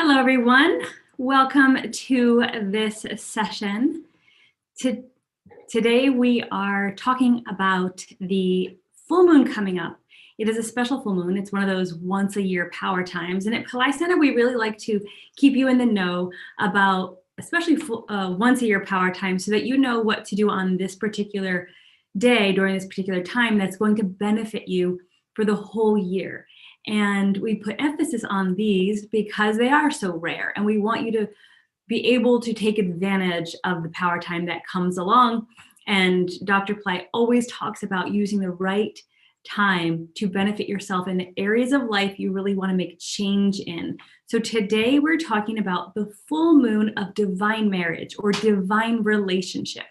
Hello, everyone. Welcome to this session. Today we are talking about the full moon coming up. It is a special full moon. It's one of those once a year power times. And at Pillai Center, we really like to keep you in the know about especially once a year power time so that you know what to do on this particular day during this particular time that's going to benefit you for the whole year. And we put emphasis on these because they are so rare, and we want you to be able to take advantage of the power time that comes along. And Dr. Pillai always talks about using the right time to benefit yourself in the areas of life you really want to make change in. So today we're talking about the full moon of divine marriage or divine relationship.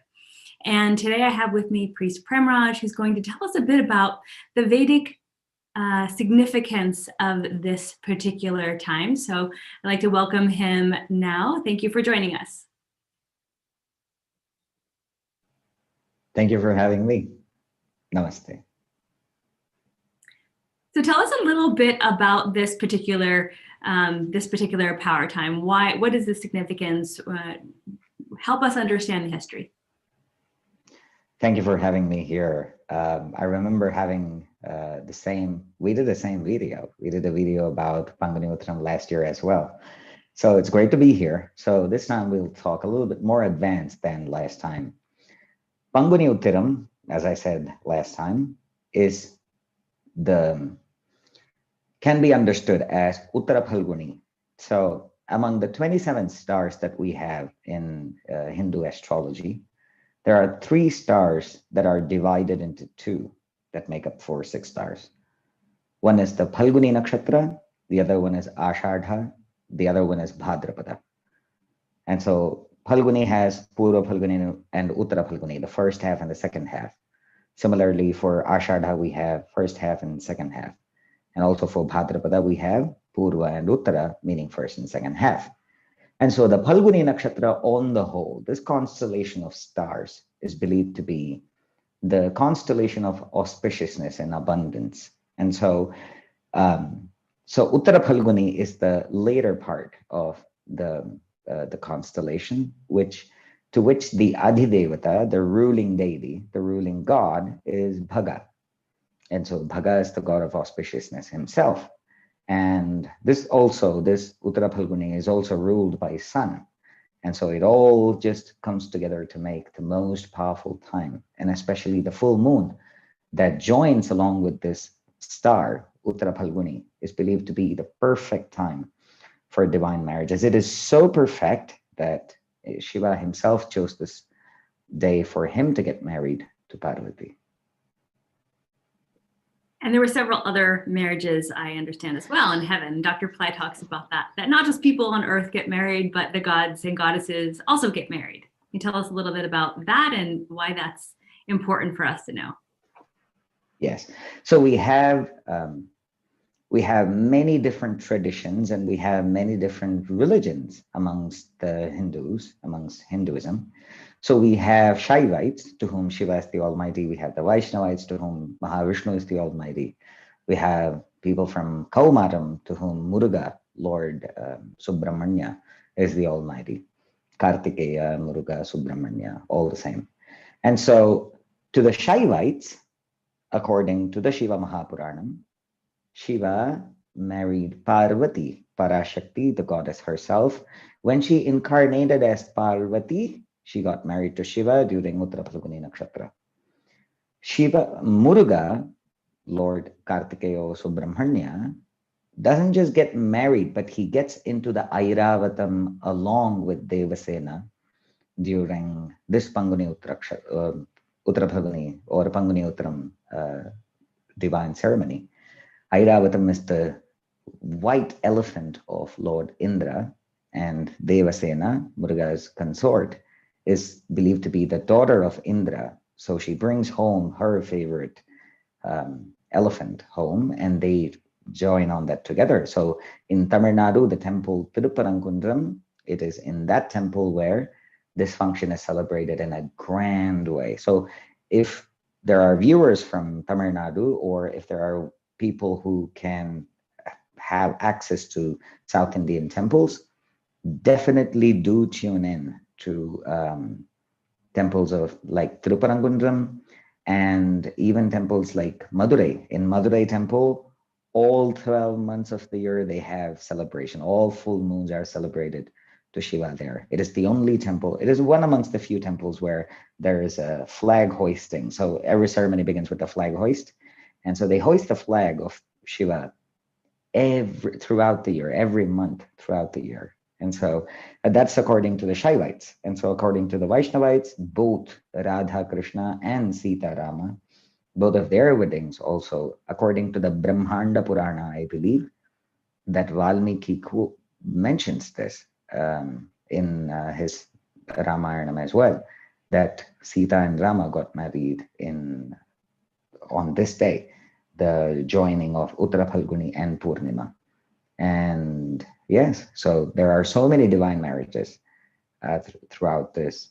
And today I have with me Priest Premraj, who's going to tell us a bit about the Vedic significance of this particular time. So I'd like to welcome him now. Thank you for joining us. Thank you for having me. Namaste. So tell us a little bit about this particular power time. What is the significance? Help us understand the history. Thank you for having me here. I remember having we did the same video. We did a video about Panguni Uthiram last year as well. So it's great to be here. So this time we'll talk a little bit more advanced than last time. Panguni Uthiram, as I said last time, can be understood as Uttara Phalguni. So among the 27 stars that we have in Hindu astrology, there are 3 stars that are divided into 2 that make up 6 stars. One is the Phalguni Nakshatra, the other one is Ashadha, the other one is Bhadrapada. And so Phalguni has Purva Phalguni and Uttara Phalguni, the first half and the second half. Similarly, for Ashadha, we have first half and second half. And also for Bhadrapada, we have Purva and Uttara, meaning first and second half. And so the Phalguni Nakshatra on the whole, this constellation of stars is believed to be the constellation of auspiciousness and abundance. And so, Uttara Phalguni is the later part of the constellation, to which the Adhidevata, the ruling deity, the ruling god, is Bhaga. And so Bhaga is the god of auspiciousness himself. And this Uttara Phalguni is also ruled by Sun. And so it all just comes together to make the most powerful time, and especially the full moon that joins along with this star, Uttara Phalguni, is believed to be the perfect time for divine marriage, as it is so perfect that Shiva himself chose this day for him to get married to Parvati. And there were several other marriages, I understand, as well in heaven. Dr. Pillai talks about that not just people on earth get married, but the gods and goddesses also get married. Can you tell us a little bit about that and why that's important for us to know? Yes. So we have many different traditions, and we have many different religions amongst Hinduism. So we have Shaivites, to whom Shiva is the Almighty. We have the Vaishnavites, to whom Mahavishnu is the Almighty. We have people from Kaumaram, to whom Muruga, Lord Subramanya, is the Almighty. Kartikeya, Muruga, Subramanya, all the same. And so to the Shaivites, according to the Shiva Mahapuranam, Shiva married Parvati, Parashakti, the goddess herself. When she incarnated as Parvati, she got married to Shiva during Uttara Phalguni Nakshatra. Muruga, Lord Kartikeya Subramanya, doesn't just get married, but he gets into the Airavatam along with Devasena during this Panguni Uttara Phalguni or Panguni Uthiram divine ceremony. Airavatam is the white elephant of Lord Indra, and Devasena, Muruga's consort, is believed to be the daughter of Indra. So she brings home her favorite elephant home, and they join on that together. So in Tamil Nadu, the temple Tiruparankundram, it is in that temple where this function is celebrated in a grand way. So if there are viewers from Tamil Nadu, or if there are people who can have access to South Indian temples, definitely do tune in to temples of like Tirupparangunram, and even temples like Madurai. In Madurai temple, all 12 months of the year they have celebration. All full moons are celebrated to Shiva there. It is the only temple. It is one amongst the few temples where there is a flag hoisting. So every ceremony begins with a flag hoist. And so they hoist the flag of Shiva throughout the year, every month throughout the year. And so that's according to the Shaivites. And so according to the Vaishnavites, both Radha Krishna and Sita Rama, both of their weddings also, according to the Brahmanda Purana, I believe, that Valmiki mentions this in his Ramayanam as well, that Sita and Rama got married on this day, the joining of Uttara Phalguni and Purnima. And yes, so there are so many divine marriages throughout this,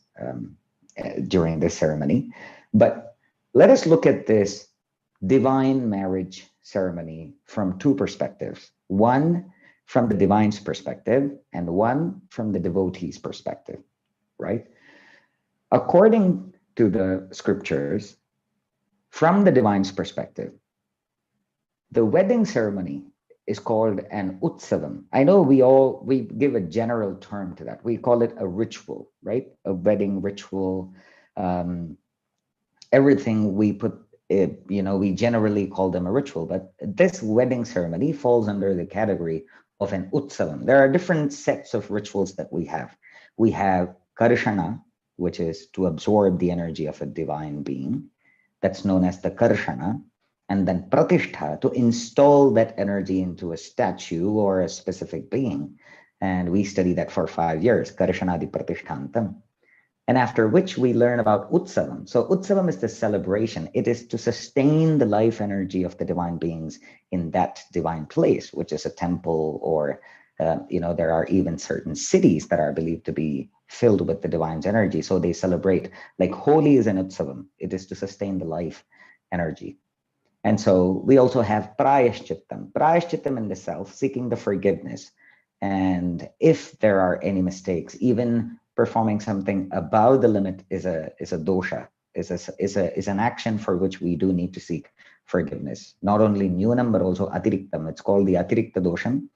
during this ceremony. But let us look at this divine marriage ceremony from two perspectives. One from the divine's perspective and one from the devotee's perspective, right? According to the scriptures, from the divine's perspective, the wedding ceremony is called an utsavam. I know we give a general term to that. We call it a ritual, right? A wedding ritual. Everything we put, we generally call them a ritual, but this wedding ceremony falls under the category of an utsavam. There are different sets of rituals that we have. We have karshana, which is to absorb the energy of a divine being. That's known as the karshana. And then pratishtha, to install that energy into a statue or a specific being. And we study that for 5 years, karshanadi pratishtantam. And after which we learn about utsavam. So utsavam is the celebration. It is to sustain the life energy of the divine beings in that divine place, which is a temple, or there are even certain cities that are believed to be filled with the divine's energy. So they celebrate, like Holi is an utsavam. It is to sustain the life energy. And so we also have prayashchittam in the self, seeking the forgiveness. And if there are any mistakes, even performing something above the limit is a dosha, is an action for which we do need to seek forgiveness. Not only nyunam, but also atiriktam. It's called the atirikta dosham,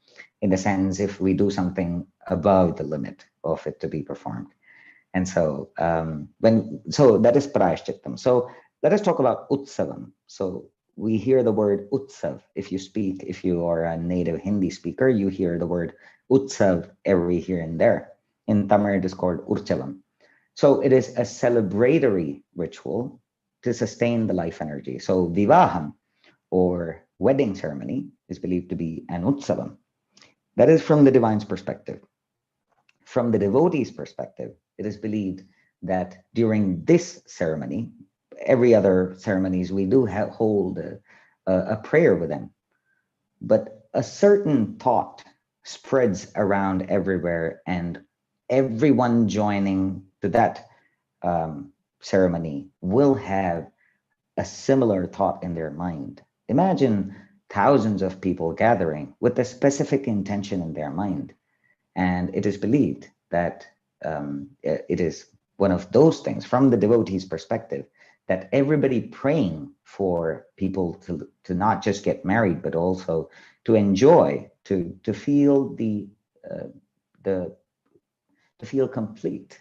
in the sense if we do something above the limit of it to be performed. And so so that is prayashchittam. So let us talk about utsavam. So we hear the word utsav. If you are a native Hindi speaker, you hear the word utsav every here and there. In Tamil, it is called urchavam. So it is a celebratory ritual to sustain the life energy. So vivaham, or wedding ceremony, is believed to be an utsavam. That is from the divine's perspective. From the devotee's perspective, it is believed that during this ceremony, every other ceremonies, we do hold a prayer with them. But a certain thought spreads around everywhere, and everyone joining to that ceremony will have a similar thought in their mind. Imagine thousands of people gathering with a specific intention in their mind. And it is believed that it is one of those things from the devotee's perspective, that everybody praying for people to not just get married, but also to enjoy, to feel to feel complete,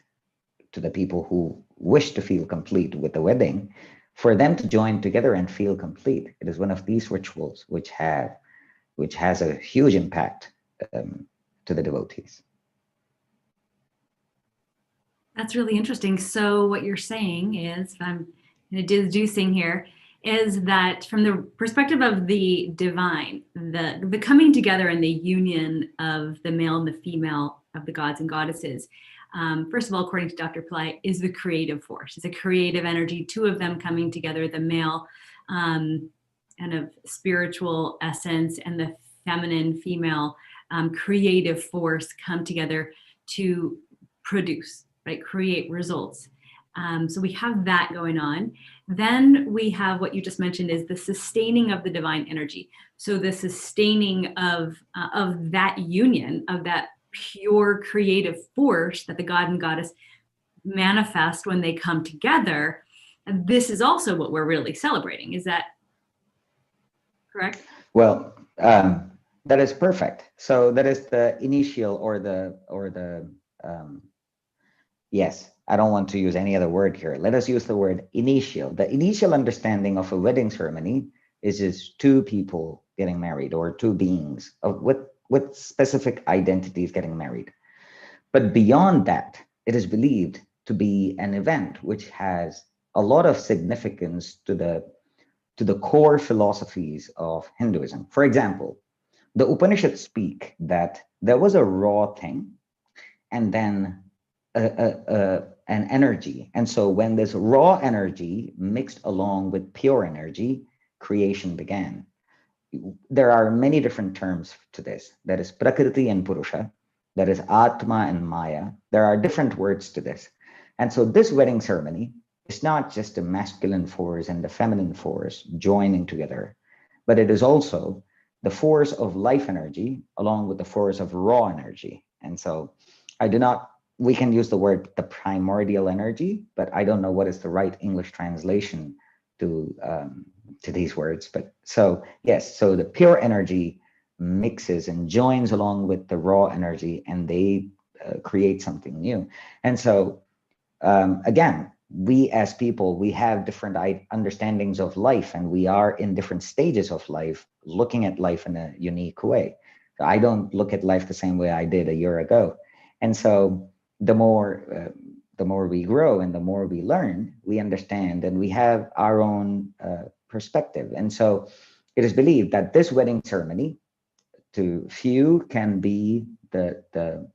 to the people who wish to feel complete with the wedding, for them to join together and feel complete. It is one of these rituals which has a huge impact to the devotees. That's really interesting. So what you're saying is, if I'm deducing here, is that from the perspective of the divine, the coming together and the union of the male and the female of the gods and goddesses, first of all, according to Dr. Pillai, is the creative force. It's a creative energy, two of them coming together, the male kind of spiritual essence and the feminine, female creative force come together to produce, right? Create results. So we have that going on. Then we have what you just mentioned is the sustaining of the divine energy. So the sustaining of that union, of that pure creative force that the god and goddess manifest when they come together. And this is also what we're really celebrating. Is that correct? Well, that is perfect. So that is the initial yes, I don't want to use any other word here. Let us use the word initial. The initial understanding of a wedding ceremony is just two people getting married, or two beings with specific identities getting married. But beyond that, it is believed to be an event which has a lot of significance to the core philosophies of Hinduism. For example, the Upanishads speak that there was a raw thing and then an energy. And so when this raw energy mixed along with pure energy, creation began. There are many different terms to this. That is Prakriti and Purusha. That is Atma and Maya. There are different words to this. And so this wedding ceremony is not just the masculine force and the feminine force joining together, but it is also the force of life energy along with the force of raw energy. And so we can use the word the primordial energy, but I don't know what is the right English translation to these words. But so, yes, so the pure energy mixes and joins along with the raw energy, and they create something new. And so, again, we as people, we have different understandings of life, and we are in different stages of life, looking at life in a unique way. I don't look at life the same way I did a year ago. And so the more we grow and the more we learn, we understand, and we have our own perspective. And so it is believed that this wedding ceremony, to few, can be the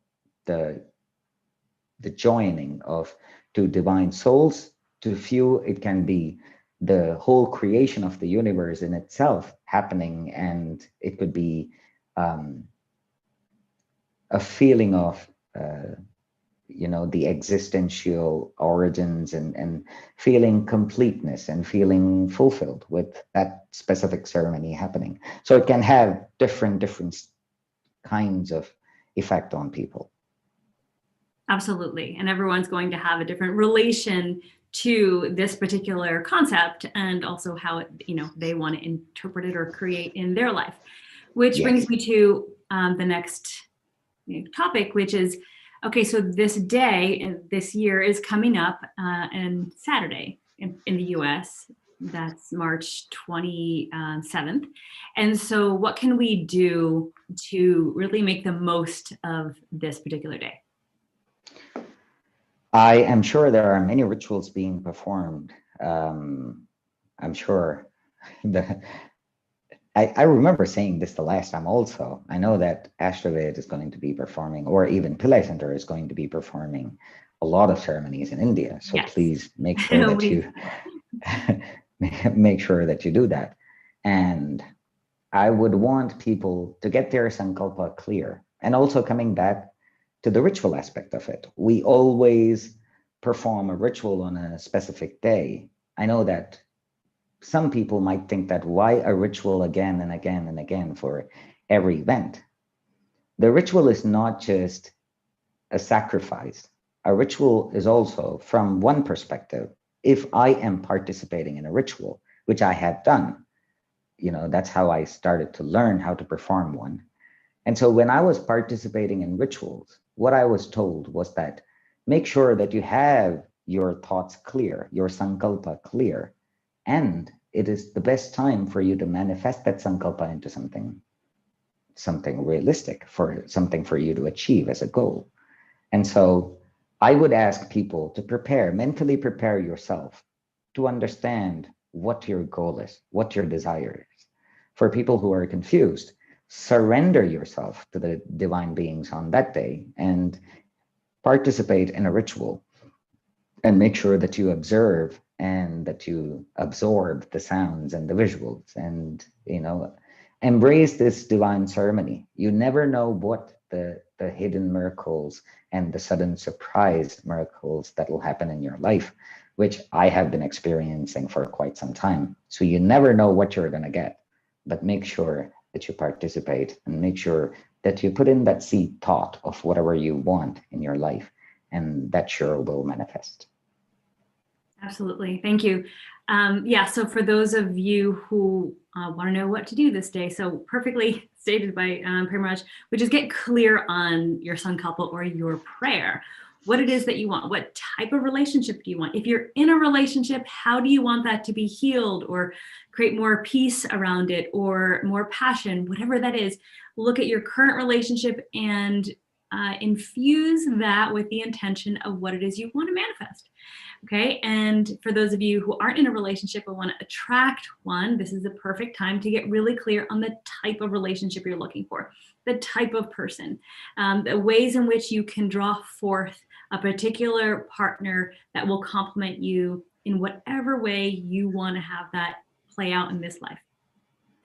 joining of two divine souls. To few, it can be the whole creation of the universe in itself happening, and it could be a feeling of the existential origins, and feeling completeness and feeling fulfilled with that specific ceremony happening. So it can have different kinds of effect on people. Absolutely. And everyone's going to have a different relation to this particular concept, and also how they want to interpret it or create in their life. Which brings me to the next topic, which is, okay, so this day, this year, is coming up on Saturday in the US. That's March 27th. And so what can we do to really make the most of this particular day? I am sure there are many rituals being performed. I'm sure I remember saying this the last time also. I know that Ashtravid is going to be performing, or even Pillai Center is going to be performing a lot of ceremonies in India. So yes, please make sure that you make sure that you do that. And I would want people to get their sankalpa clear. And also, coming back to the ritual aspect of it, we always perform a ritual on a specific day. I know that some people might think that why a ritual again and again and again for every event? The ritual is not just a sacrifice. A ritual is also, from one perspective, if I am participating in a ritual, which I have done, that's how I started to learn how to perform one. And so when I was participating in rituals, what I was told was that make sure that you have your thoughts clear, your sankalpa clear, and it is the best time for you to manifest that sankalpa into something realistic, for something for you to achieve as a goal. And so I would ask people to mentally prepare yourself to understand what your goal is, what your desire is. For people who are confused, surrender yourself to the divine beings on that day and participate in a ritual, and make sure that you observe and that you absorb the sounds and the visuals. And, Embrace this divine ceremony. You never know what the hidden miracles and the sudden surprise miracles that will happen in your life, which I have been experiencing for quite some time. So you never know what you're going to get, but make sure that you participate and make sure that you put in that seed thought of whatever you want in your life, and that sure will manifest. Absolutely. Thank you. Yeah, so for those of you who want to know what to do this day, so perfectly stated by Premaraj, which is get clear on your sankalpa or your prayer, what it is that you want, what type of relationship do you want? If you're in a relationship, how do you want that to be healed or create more peace around it or more passion, whatever that is? Look at your current relationship and infuse that with the intention of what it is you want to manifest. Okay, and for those of you who aren't in a relationship but want to attract one, this is the perfect time to get really clear on the type of relationship you're looking for, the type of person, the ways in which you can draw forth a particular partner that will complement you in whatever way you want to have that play out in this life.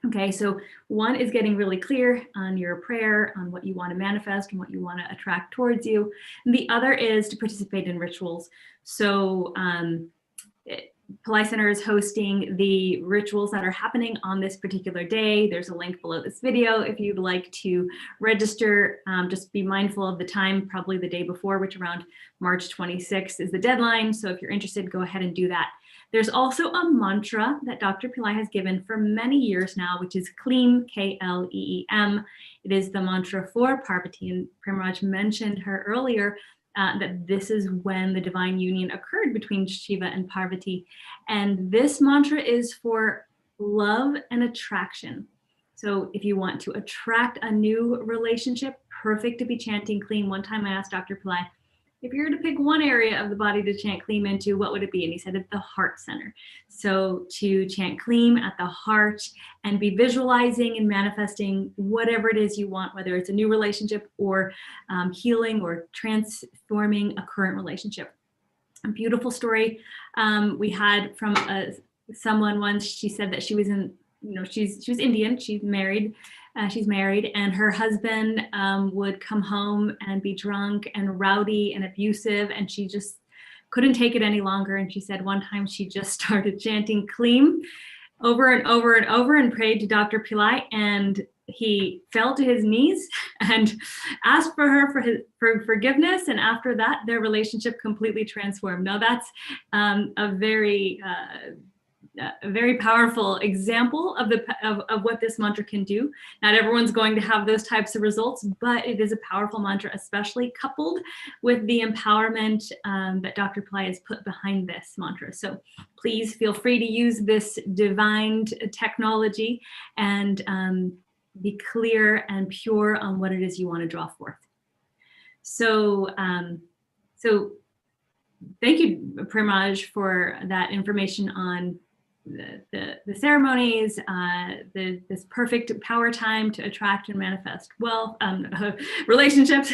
Okay, so one is getting really clear on your prayer, on what you want to manifest and what you want to attract towards you. And the other is to participate in rituals. So Pillai Center is hosting the rituals that are happening on this particular day. There's a link below this video if you'd like to register. Just be mindful of the time, probably the day before, which around March 26th is the deadline. So if you're interested, go ahead and do that. There's also a mantra that Dr. Pillai has given for many years now, which is Kleem, K-L-E-E-M. It is the mantra for Parvati, and Premaraj mentioned her earlier that this is when the divine union occurred between Shiva and Parvati. And this mantra is for love and attraction. So if you want to attract a new relationship, perfect to be chanting Kleem. One time I asked Dr. Pillai, if you were to pick one area of the body to chant Kleem into, what would it be? And he said at the heart center. So to chant Kleem at the heart and be visualizing and manifesting whatever it is you want, whether it's a new relationship or healing or transforming a current relationship. A beautiful story we had from someone once. She said that she was she was Indian. She's married, and her husband would come home and be drunk and rowdy and abusive, and she just couldn't take it any longer. And she said one time she just started chanting Kleem over and over and over and prayed to Dr. Pillai, and he fell to his knees and asked for her for forgiveness. And after that, their relationship completely transformed. Now that's a very powerful example of what this mantra can do. Not everyone's going to have those types of results, but it is a powerful mantra, especially coupled with the empowerment that Dr. Pillai has put behind this mantra. So please feel free to use this divine technology and be clear and pure on what it is you want to draw forth. So thank you, Premaraj, for that information on the ceremonies, this perfect power time to attract and manifest wealth, relationships,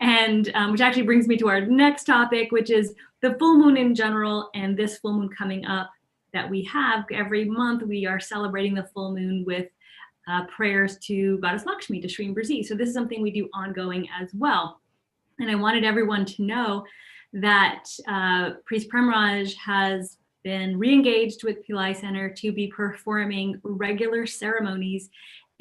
and which actually brings me to our next topic, which is the full moon in general, and this full moon coming up that we have every month. We are celebrating the full moon with prayers to Goddess Lakshmi, to Shri Brzi. So this is something we do ongoing as well. And I wanted everyone to know that Priest Premaraj has been re-engaged with Pillai Center to be performing regular ceremonies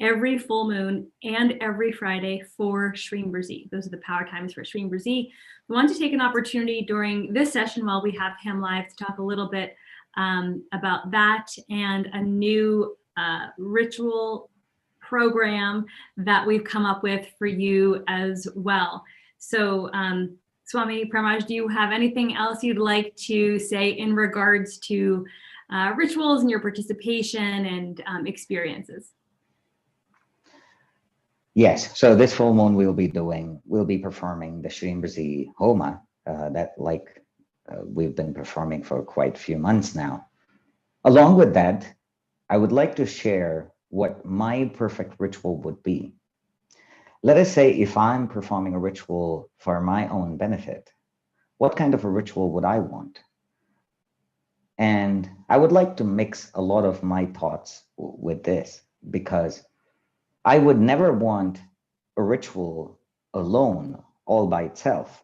every full moon and every Friday for Shri Brzi. Those are the power times for Shri Brzi. We want to take an opportunity during this session while we have him live to talk a little bit about that and a new ritual program that we've come up with for you as well. So Swami Premaraj, do you have anything else you'd like to say in regards to rituals and your participation and experiences? Yes, so this full moon we'll be performing the Shri Brzi Homa that we've been performing for quite a few months now. Along with that, I would like to share what my perfect ritual would be. Let us say if I'm performing a ritual for my own benefit, what kind of a ritual would I want? And I would like to mix a lot of my thoughts with this, because I would never want a ritual alone, all by itself,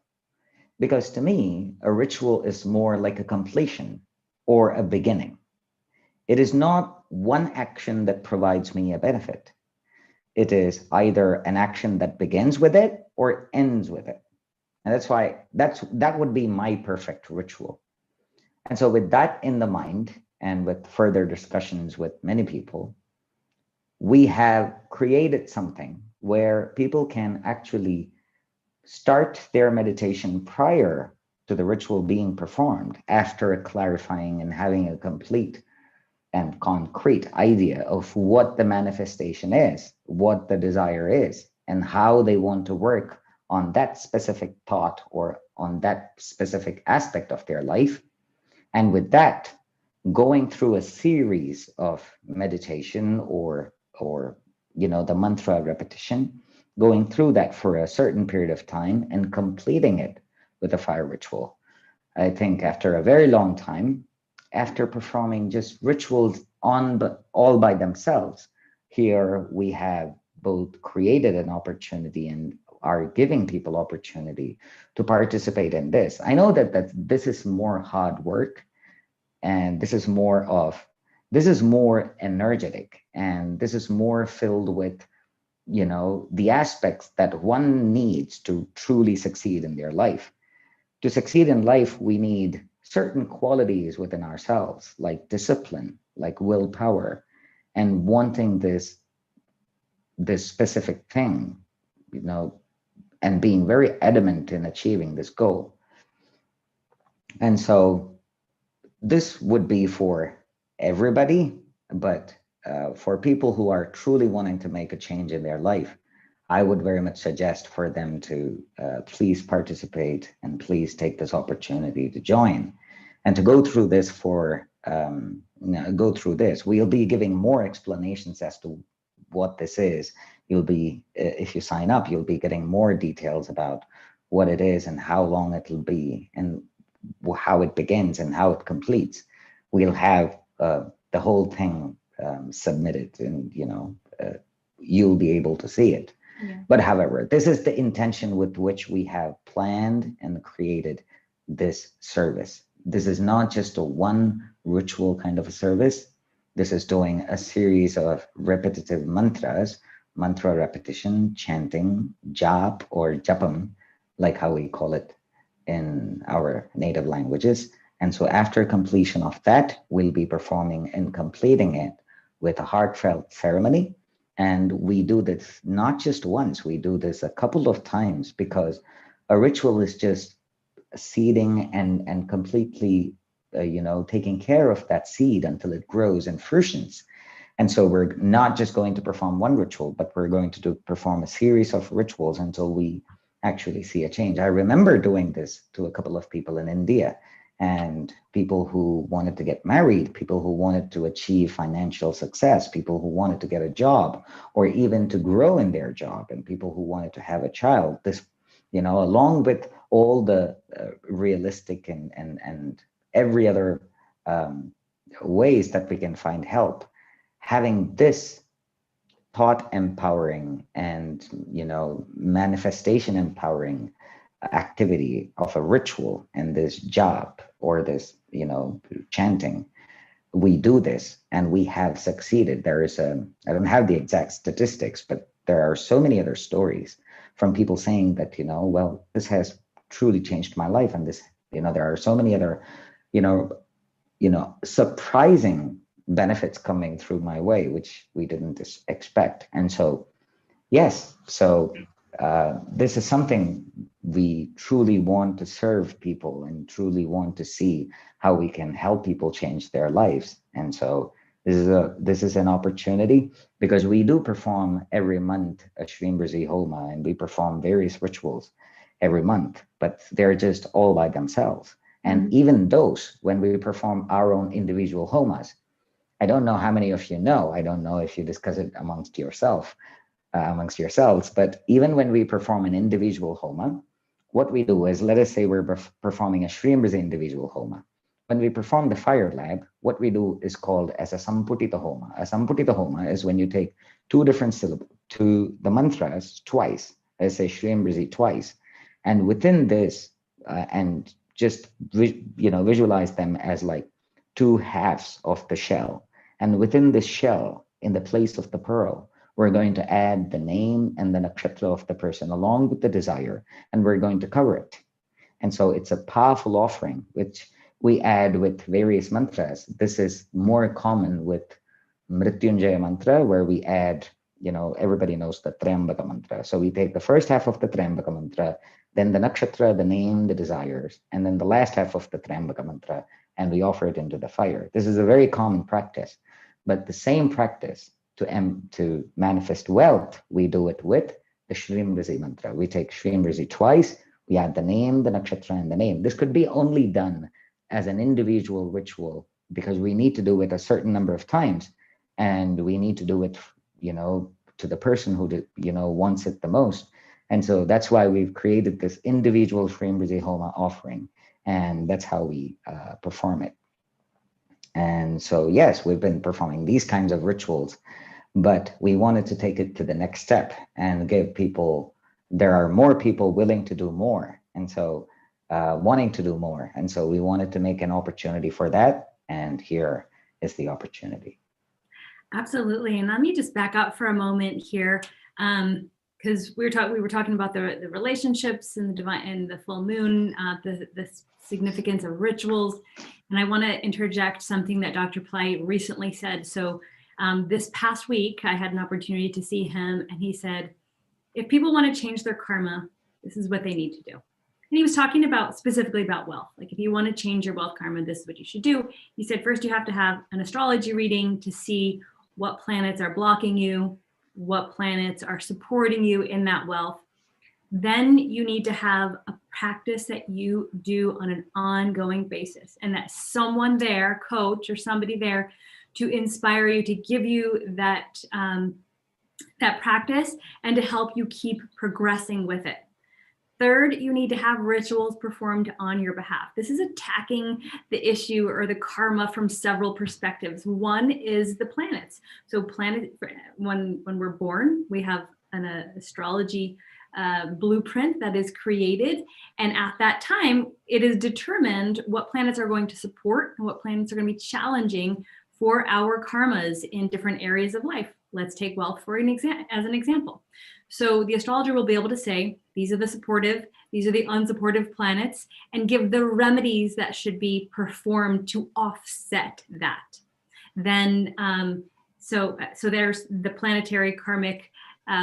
because to me, a ritual is more like a completion or a beginning. It is not one action that provides me a benefit. It is either an action that begins with it or ends with it. And that's why that would be my perfect ritual. And so with that in the mind, and with further discussions with many people, we have created something where people can actually start their meditation prior to the ritual being performed, after clarifying and having a complete and concrete idea of what the manifestation is, what the desire is, and how they want to work on that specific thought or on that specific aspect of their life. And with that, going through a series of meditation or the mantra repetition, going through that for a certain period of time and completing it with a fire ritual. I think after a very long time, after performing just rituals all by themselves, here we have both created an opportunity and are giving people opportunity to participate in this. I know that this is more hard work, and this is more energetic, and this is more filled with the aspects that one needs to truly succeed in their life. To succeed in life, we need certain qualities within ourselves, like discipline, like willpower, and wanting this specific thing, and being very adamant in achieving this goal. And so this would be for everybody, but for people who are truly wanting to make a change in their life, I would very much suggest for them to please participate and please take this opportunity to join and to go through this go through this. We'll be giving more explanations as to what this is. You'll be, if you sign up, you'll be getting more details about what it is and how long it'll be and how it begins and how it completes. We'll have the whole thing submitted, and you'll be able to see it. Yeah. But however, this is the intention with which we have planned and created this service. This is not just a one ritual kind of a service. This is doing a series of repetitive mantras, mantra repetition, chanting, jap or japam, like how we call it in our native languages. And so after completion of that, we'll be performing and completing it with a heartfelt ceremony. And we do this not just once, we do this a couple of times, because a ritual is just seeding and completely, taking care of that seed until it grows and fruitions. And so we're not just going to perform one ritual, but we're going to perform a series of rituals until we actually see a change. I remember doing this to a couple of people in India, and people who wanted to get married, people who wanted to achieve financial success, people who wanted to get a job or even to grow in their job, and people who wanted to have a child. This, along with all the realistic and every other ways that we can find help, having this thought empowering and manifestation empowering activity of a ritual and this job or this chanting, we do this and we have succeeded. There is I don't have the exact statistics, but there are so many other stories from people saying that well, this has truly changed my life, and this there are so many other surprising benefits coming through my way, which we didn't expect. And so, yes, so this is something we truly want to serve people and truly want to see how we can help people change their lives. And so this is an opportunity, because we do perform every month a Shrimbrzi Homa, and we perform various rituals every month, but they're just all by themselves. And even those, when we perform our own individual homas, I don't know how many of you know, I don't know if you discuss it amongst yourselves, but even when we perform an individual homa, what we do is, let us say we're performing a Shrimbrzi individual homa. When we perform the fire lab, what we do is called as a Samputita homa. A Samputita homa is when you take two different to the mantras twice. I say Shrim Rizi twice. And within this, and just visualize them as like two halves of the shell. And within this shell, in the place of the pearl, we're going to add the name and the nakshatra of the person along with the desire, and we're going to cover it. And so it's a powerful offering, which we add with various mantras. This is more common with Mrityunjaya mantra, where we add, everybody knows the Triambaka mantra. So we take the first half of the Triambaka mantra, then the nakshatra, the name, the desires, and then the last half of the Triambaka mantra, and we offer it into the fire. This is a very common practice, but the same practice to manifest wealth, we do it with the Shrim Rizi mantra. We take Shrim Rizi twice, we add the name, the nakshatra, and the name. This could be only done as an individual ritual because we need to do it a certain number of times, and we need to do it, to the person who wants it the most. And so that's why we've created this individual Shrim Rizi Homa offering, and that's how we perform it. And so, yes, we've been performing these kinds of rituals, but we wanted to take it to the next step and give people, there are more people willing to do more. And so wanting to do more. And so we wanted to make an opportunity for that. And here is the opportunity. Absolutely. And let me just back up for a moment here. Because we were talking about the relationships and the divine and the full moon, the significance of rituals. And I want to interject something that Dr. Pillai recently said. So this past week, I had an opportunity to see him, and he said, if people want to change their karma, this is what they need to do. And he was talking specifically about wealth. Like, if you want to change your wealth karma, this is what you should do. He said, first, you have to have an astrology reading to see what planets are blocking you, what planets are supporting you in that wealth. Then you need to have a practice that you do on an ongoing basis, and that someone there, coach or somebody there, to inspire you, to give you that practice and to help you keep progressing with it. Third, you need to have rituals performed on your behalf. This is attacking the issue or the karma from several perspectives. One is the planets. So when we're born, we have an astrology blueprint that is created. And at that time, it is determined what planets are going to support and what planets are going to be challenging for our karmas in different areas of life. Let's take wealth as an example. So the astrologer will be able to say, these are the supportive, these are the unsupportive planets, and give the remedies that should be performed to offset that. Then, so there's the planetary karmic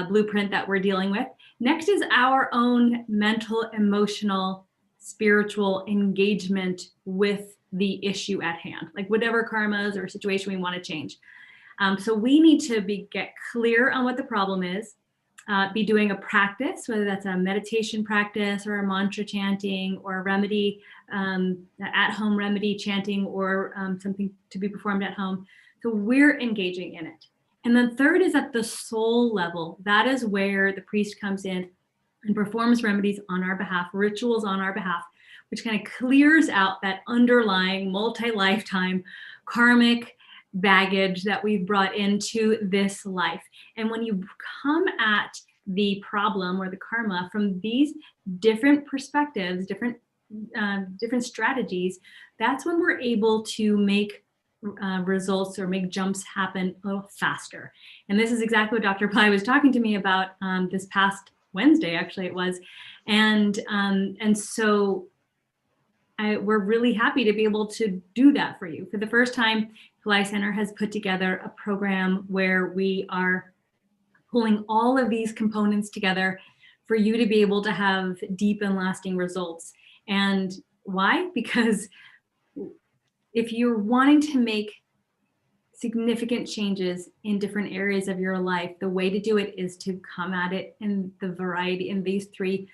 blueprint that we're dealing with. Next is our own mental, emotional, spiritual engagement with the issue at hand, like whatever karmas or situation we want to change. So we need to get clear on what the problem is, be doing a practice, whether that's a meditation practice or a mantra chanting or a remedy, at-home remedy chanting, or something to be performed at home. So we're engaging in it. And then third is at the soul level. That is where the priest comes in and performs remedies on our behalf, rituals on our behalf, which kind of clears out that underlying multi-lifetime karmic baggage that we've brought into this life. And when you come at the problem or the karma from these different perspectives, different strategies, that's when we're able to make results or make jumps happen a little faster. And this is exactly what Dr. Pillai was talking to me about this past Wednesday, actually it was. And so we're really happy to be able to do that for you. For the first time, Pillai Center has put together a program where we are pulling all of these components together for you to be able to have deep and lasting results. And why? Because if you're wanting to make significant changes in different areas of your life, the way to do it is to come at it in the variety in these three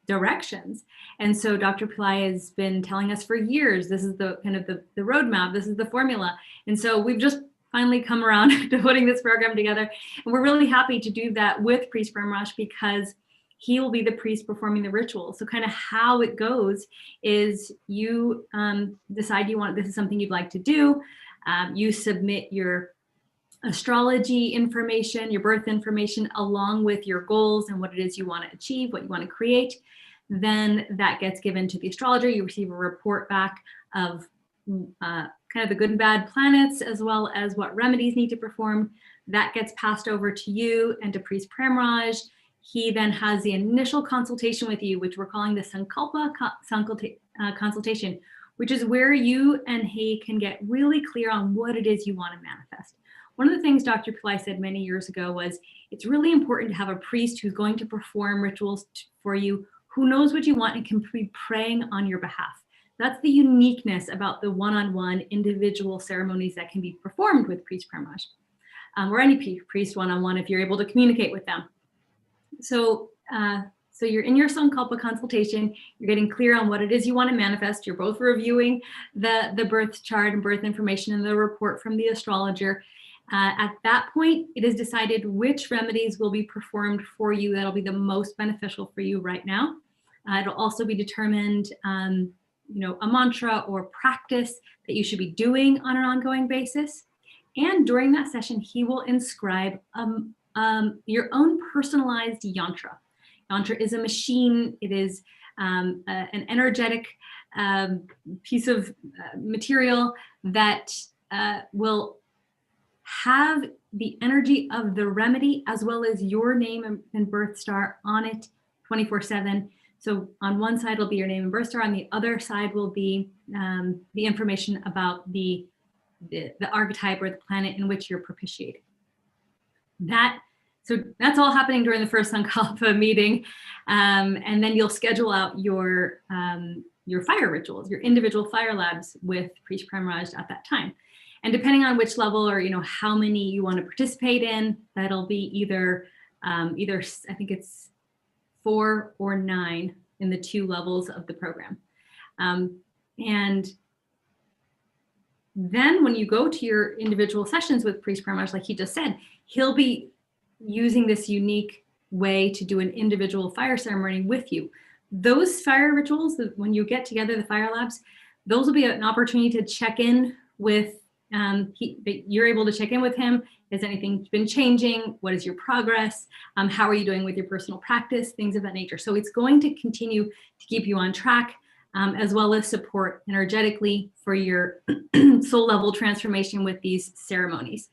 directions. And so Dr. Pillai has been telling us for years, this is the kind of the roadmap, this is the formula. And so we've just finally come around to putting this program together. And we're really happy to do that with Priest Brahmaraj because he will be the priest performing the ritual. So kind of how it goes is you decide this is something you'd like to do. You submit your astrology information, your birth information, along with your goals and what it is you want to achieve, what you want to create. Then that gets given to the astrologer. You receive a report back of kind of the good and bad planets, as well as what remedies need to perform. That gets passed over to you and to Priest Pramraj. He then has the initial consultation with you, which we're calling the Sankalpa consultation, which is where you and he can get really clear on what it is you want to manifest. One of the things Dr. Pillai said many years ago was it's really important to have a priest who's going to perform rituals for you, who knows what you want and can be praying on your behalf. That's the uniqueness about the one-on-one individual ceremonies that can be performed with Priest Pramraj, or any priest one-on-one if you're able to communicate with them. So you're in your Sankalpa consultation, you're getting clear on what it is you want to manifest, you're both reviewing the birth chart and birth information and the report from the astrologer. At that point, it is decided which remedies will be performed for you that'll be the most beneficial for you right now. It'll also be determined, a mantra or practice that you should be doing on an ongoing basis. And during that session, he will inscribe your own personalized yantra. Yantra is a machine. It is an energetic piece of material that will have the energy of the remedy as well as your name and birth star on it 24/7. So on one side will be your name and birth star, on the other side will be the information about the archetype or the planet in which you're propitiating. So that's all happening during the first Sankalpa meeting. And then you'll schedule out your fire rituals, your individual fire labs with Priest Pramraj at that time. And depending on which level or how many you want to participate in, that'll be either I think it's 4 or 9 in the 2 levels of the program. And then when you go to your individual sessions with Priest Pramraj, like he just said, he'll be using this unique way to do an individual fire ceremony with you. Those fire rituals, when you get together, the fire labs, those will be an opportunity to check in with, you're able to check in with him. Has anything been changing? What is your progress? How are you doing with your personal practice? Things of that nature. So it's going to continue to keep you on track, as well as support energetically for your soul level transformation with these ceremonies.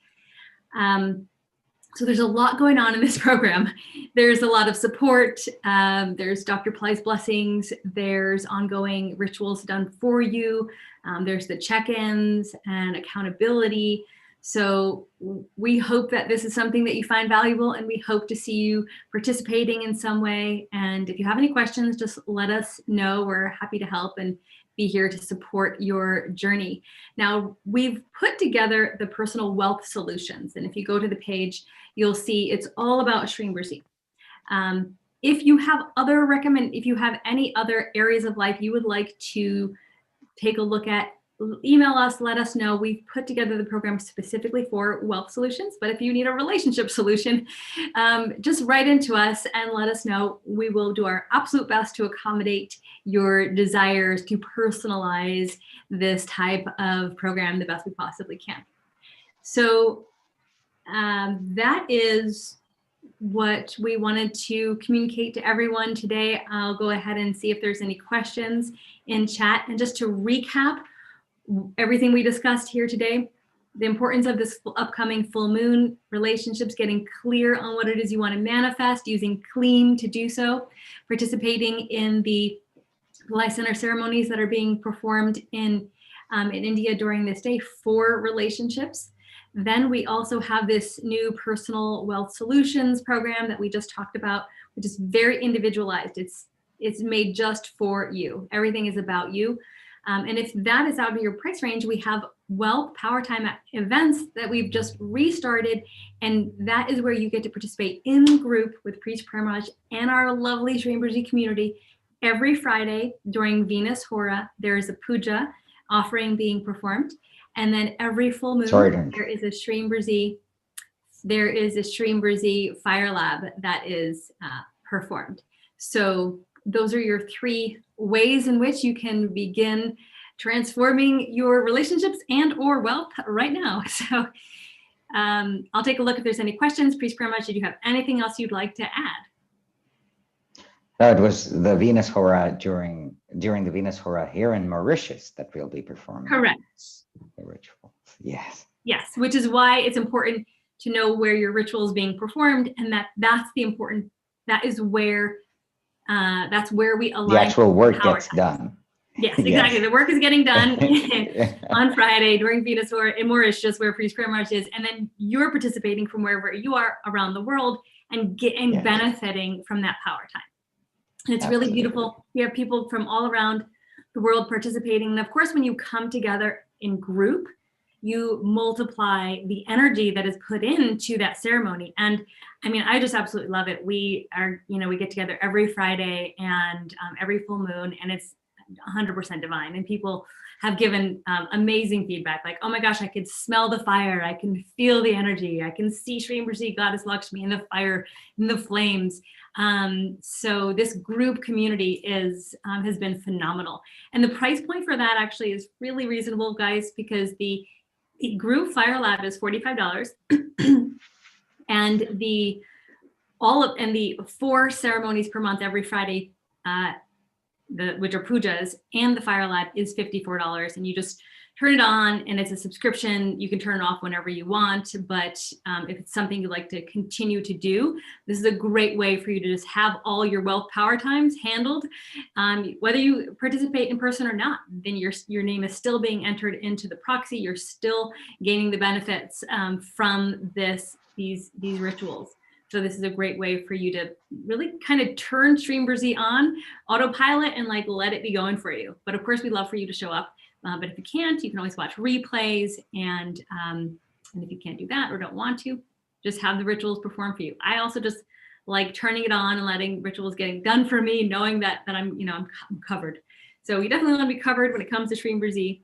So there's a lot going on in this program. There's a lot of support. There's Dr. Pillai's blessings. There's ongoing rituals done for you. There's the check-ins and accountability. So we hope that this is something that you find valuable, and we hope to see you participating in some way. And if you have any questions, just let us know. We're happy to help and be here to support your journey. Now, we've put together the personal wealth solutions. And if you go to the page, you'll see it's all about Shrimberzi. If you have any other areas of life you would like to take a look at, email us, let us know. We've put together the program specifically for wealth solutions, but if you need a relationship solution, just write into us and let us know. We will do our absolute best to accommodate your desires to personalize this type of program the best we possibly can. So that is what we wanted to communicate to everyone today. I'll go ahead and see if there's any questions in chat. And just to recap everything we discussed here today, the importance of this upcoming full moon, relationships, getting clear on what it is you want to manifest, using Clean to do so, participating in the Pillai Center ceremonies that are being performed in India during this day for relationships. Then we also have this new personal wealth solutions program that we just talked about, which is very individualized. It's made just for you. Everything is about you. And if that is out of your price range, we have Wealth Power Time events that we've just restarted. And that is where you get to participate in group with Priest Pramraj and our lovely Shrimberzi community. Every Friday during Venus Hora, there is a puja offering being performed. And then every full moon, there is a Shrimberzi fire lab that is performed. So those are your 3 ways in which you can begin transforming your relationships and or wealth right now. So I'll take a look if there's any questions. Priest Pramash, did you have anything else you'd like to add? It was the Venus Hora during the Venus Hora here in Mauritius that we'll be performing. Correct. The rituals. Yes. Yes, which is why it's important to know where your ritual is being performed, and that is where we align. The actual work gets done. Yes, exactly. Yes. The work is getting done on Friday during Venus Hora in Mauritius, where Priest Pramash is, and then you're participating from wherever you are around the world and benefiting from that power time. And it's really beautiful. We have people from all around the world participating. And of course, when you come together in group, you multiply the energy that is put into that ceremony. And I mean, I just absolutely love it. We get together every Friday and every full moon, and it's 100% divine. And people have given amazing feedback, like, oh my gosh, I could smell the fire. I can feel the energy. I can see Shri Ambrasi, Goddess Lakshmi in the fire, in the flames. So this group community has been phenomenal. And the price point for that actually is really reasonable, guys, because the group Fire Lab is $45. And the 4 ceremonies per month every Friday, which are pujas, and the Fire Lab is $54, and you just turn it on, and it's a subscription. You can turn it off whenever you want, but if it's something you'd like to continue to do, this is a great way for you to just have all your wealth power times handled. Whether you participate in person or not, then your name is still being entered into the proxy. You're still gaining the benefits from these rituals. So this is a great way for you to really kind of turn Shri Ambrasi on autopilot and let it be going for you. But of course, we'd love for you to show up. But if you can't, you can always watch replays. And if you can't do that or don't want to, just have the rituals performed for you. I also just like turning it on and letting rituals getting done for me, knowing that I'm covered. So you definitely want to be covered when it comes to Shri Ambrasi.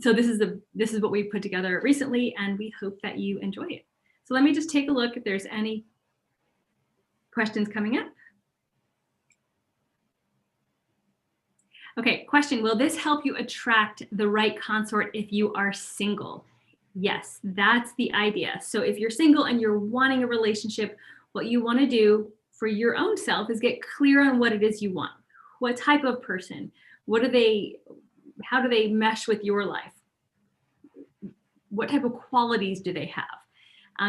So this is what we put together recently, and we hope that you enjoy it. So let me just take a look if there's any questions coming up. Okay, question, will this help you attract the right consort if you are single? Yes, that's the idea. So if you're single and you're wanting a relationship, what you want to do for your own self is get clear on what it is you want. What type of person? How do they mesh with your life? What type of qualities do they have?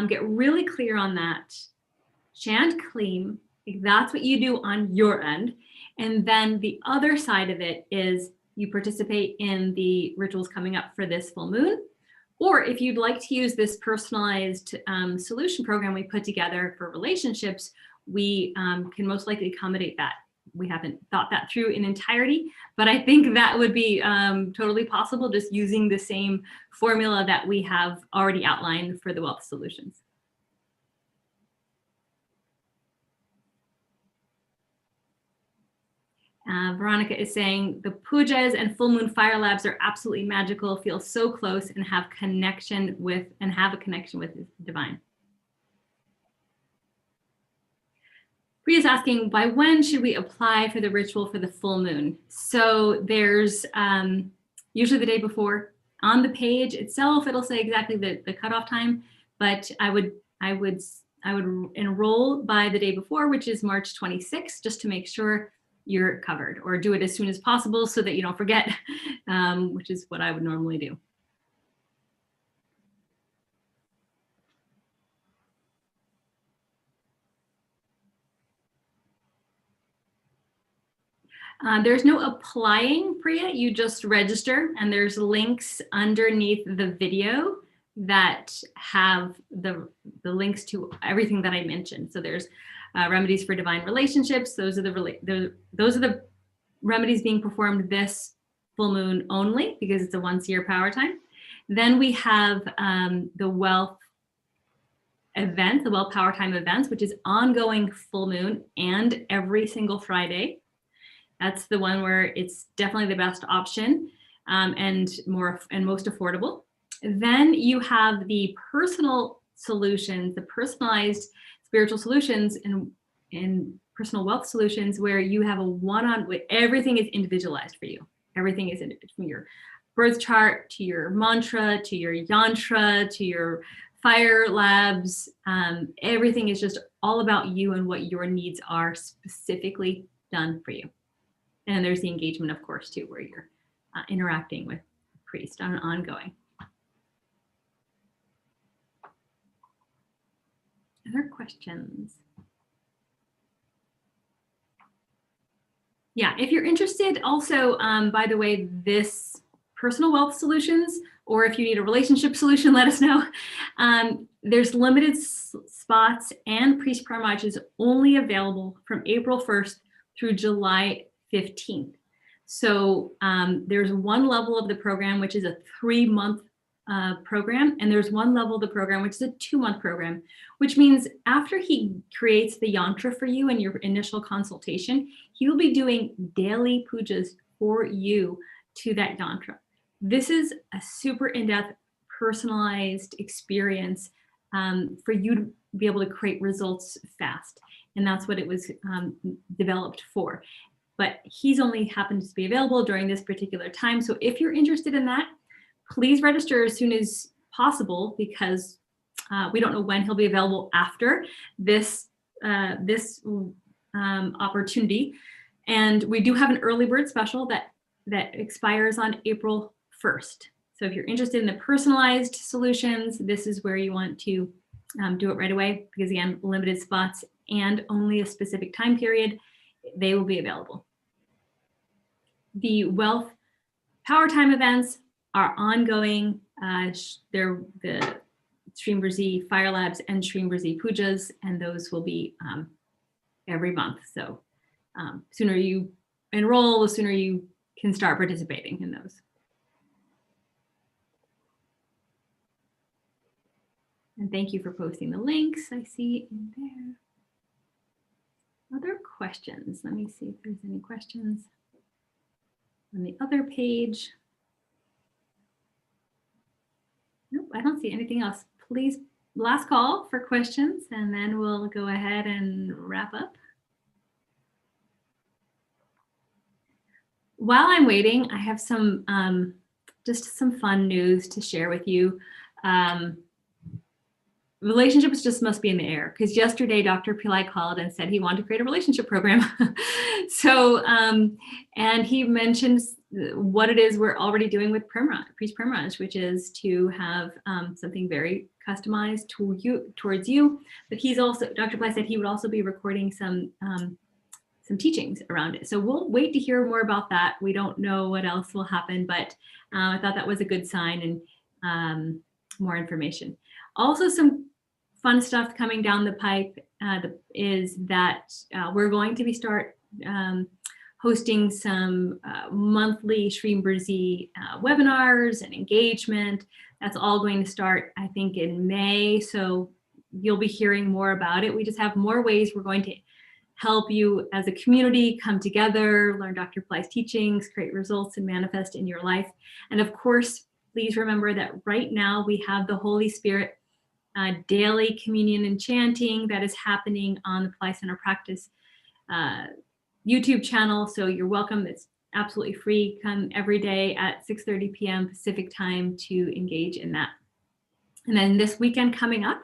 Get really clear on that. Chant Kleem, that's what you do on your end. And then the other side of it is you participate in the rituals coming up for this full moon. Or if you'd like to use this personalized solution program we put together for relationships, we can most likely accommodate that. We haven't thought that through in entirety, but I think that would be totally possible just using the same formula that we have already outlined for the wealth solutions. Veronica is saying the pujas and full moon fire labs are absolutely magical, feel so close and have a connection with the divine. Priya's asking, by when should we apply for the ritual for the full moon? So there's usually the day before. On the page itself, it'll say exactly the cutoff time, but I would enroll by the day before, which is March 26th, just to make sure you're covered, or do it as soon as possible so that you don't forget, which is what I would normally do. There's no applying, Priya, you just register, and there's links underneath the video that have the links to everything that I mentioned. So there's remedies for divine relationships. Those are the remedies being performed this full moon only, because it's a once-a-year power time. Then we have the wealth event, the wealth power time events, which is ongoing full moon and every single Friday. That's the one where it's definitely the best option and most affordable. Then you have the personal solutions, the personalized spiritual solutions and personal wealth solutions, where you have a one-on-one, everything is individualized for you. Everything is from your birth chart to your mantra, to your yantra, to your fire labs, everything is just all about you and what your needs are specifically done for you. And there's the engagement, of course, too, where you're interacting with a priest on an ongoing. Other questions? Yeah, if you're interested also, by the way, this personal wealth solutions, or if you need a relationship solution, let us know. There's limited spots, and priest primage is only available from April 1st through July 15th. So there's one level of the program, which is a 3-month program, and there's one level of the program, which is a 2-month program, which means after he creates the yantra for you in your initial consultation, he will be doing daily pujas for you to that yantra. This is a super in-depth, personalized experience for you to be able to create results fast. And that's what it was developed for. But he's only happened to be available during this particular time. So if you're interested in that, please register as soon as possible, because we don't know when he'll be available after this opportunity. And we do have an early bird special that expires on April 1st. So if you're interested in the personalized solutions, this is where you want to do it right away, because again, limited spots and only a specific time period, they will be available. The Wealth Power Time events are ongoing. They're the Shrimberzi Fire Labs and Shrimberzi Pujas, and those will be every month. So sooner you enroll, the sooner you can start participating in those. And thank you for posting the links I see in there. Other questions? Let me see if there's any questions on the other page. Nope, I don't see anything else. Please, last call for questions, and then we'll go ahead and wrap up. While I'm waiting, I have some just some fun news to share with you. Relationships just must be in the air, because yesterday Dr. Pillai called and said he wanted to create a relationship program. So, and he mentions what it is we're already doing with priest primage, which is to have something very customized towards you. But he's also, Dr. Pillai said he would also be recording some teachings around it. So we'll wait to hear more about that. We don't know what else will happen, but I thought that was a good sign, and more information. Also, some fun stuff coming down the pipe is that we're going to be hosting some monthly Shrimberzi webinars and engagement. That's all going to start, I think, in May. So you'll be hearing more about it. We just have more ways we're going to help you as a community come together, learn Dr. Pillai's teachings, create results, and manifest in your life. And of course, please remember that right now we have the Holy Spirit daily communion and chanting that is happening on the Pillai Center Practice YouTube channel. So you're welcome. It's absolutely free. Come every day at 6:30 p.m. Pacific time to engage in that. And then this weekend coming up,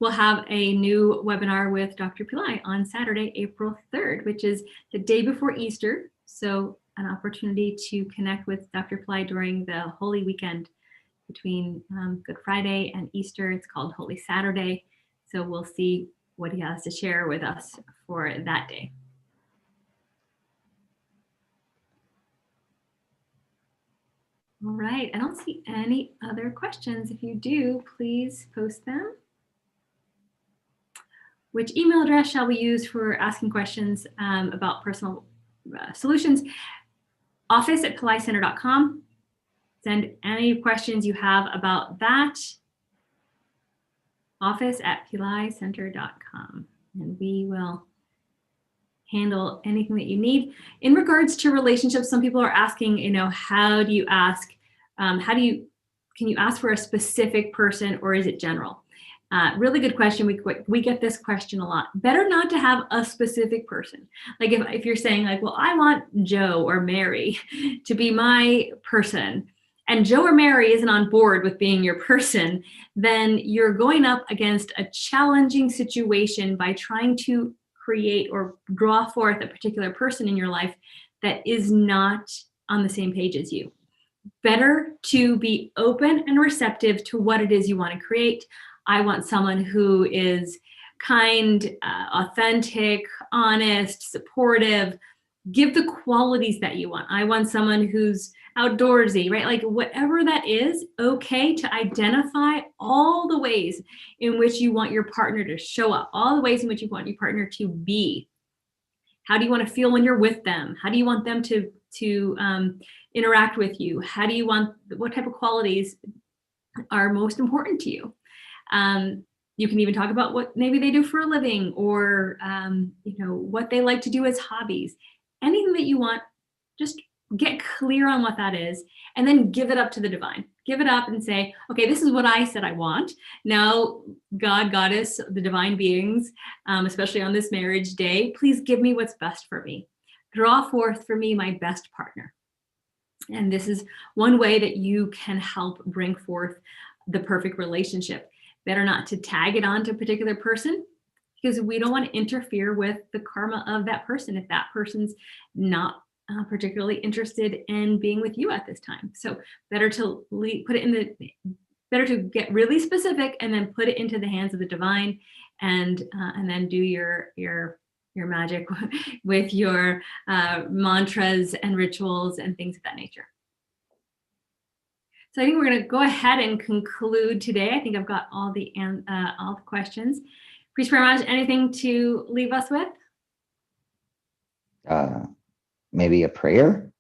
we'll have a new webinar with Dr. Pillai on Saturday, April 3rd, which is the day before Easter. So an opportunity to connect with Dr. Pillai during the Holy Weekend between Good Friday and Easter. It's called Holy Saturday. So we'll see what he has to share with us for that day. All right, I don't see any other questions. If you do, please post them. Which email address shall we use for asking questions about personal solutions? office@pillaicenter.com. Send any questions you have about that. office@pillaicenter.com. And we will handle anything that you need. In regards to relationships, some people are asking, how do you ask? Can you ask for a specific person, or is it general? Really good question. We get this question a lot. Better not to have a specific person. Like if you're saying like, well, I want Joe or Mary to be my person, and Joe or Mary isn't on board with being your person, then you're going up against a challenging situation by trying to create or draw forth a particular person in your life that is not on the same page as you. Better to be open and receptive to what it is you want to create. I want someone who is kind, authentic, honest, supportive. Give the qualities that you want. I want someone who's outdoorsy, right? Like whatever that is, okay to identify all the ways in which you want your partner to show up, all the ways in which you want your partner to be. How do you want to feel when you're with them? How do you want them to interact with you? What type of qualities are most important to you? You can even talk about what maybe they do for a living, or what they like to do as hobbies. Anything that you want, just get clear on what that is, and then give it up to the divine. Give it up and say, okay, this is what I said I want. Now, God, Goddess, the divine beings, especially on this marriage day, please give me what's best for me. Draw forth for me my best partner. And this is one way that you can help bring forth the perfect relationship. Better not to tag it on to a particular person, because we don't want to interfere with the karma of that person if that person's not particularly interested in being with you at this time. So better to better to get really specific and then put it into the hands of the divine, and then do your magic with your mantras and rituals and things of that nature. So I think we're going to go ahead and conclude today. I think I've got all the questions. Priest Paramaj, anything to leave us with? Maybe a prayer.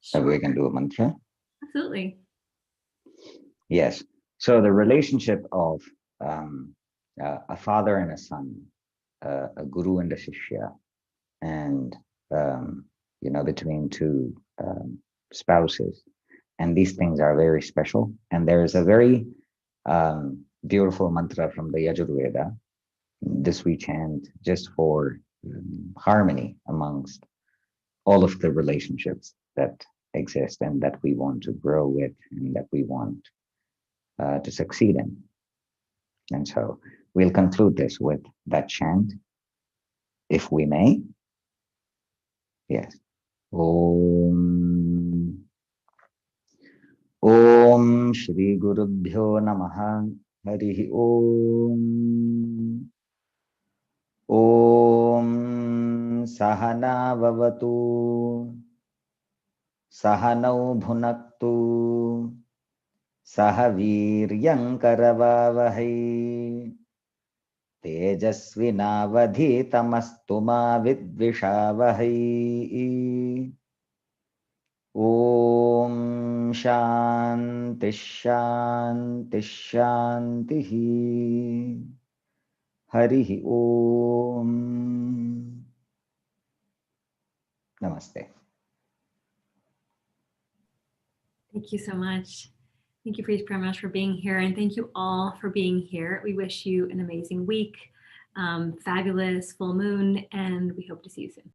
Sure. That we can do a mantra. Absolutely. Yes. So the relationship of a father and a son, a guru and a shishya, and between two spouses, and these things are very special. And there is a very beautiful mantra from the Yajurveda. This we chant just for harmony amongst all of the relationships that exist and that we want to grow with and that we want to succeed in. And so we'll conclude this with that chant, if we may. Yes. Om Shri Gurubhyo Namaha Harihi Om. Om Sahana Vavatu Sahanau Bhunaktu Sahaviryam Karavavahai Tejasvinavadhitamastu ma vidvishavahai. Om Shanti Shanti Shanti. Harihi Om. Namaste. Thank you so much. Thank you, Priest Paramaj, for being here, and thank you all for being here. We wish you an amazing week, fabulous full moon, and we hope to see you soon.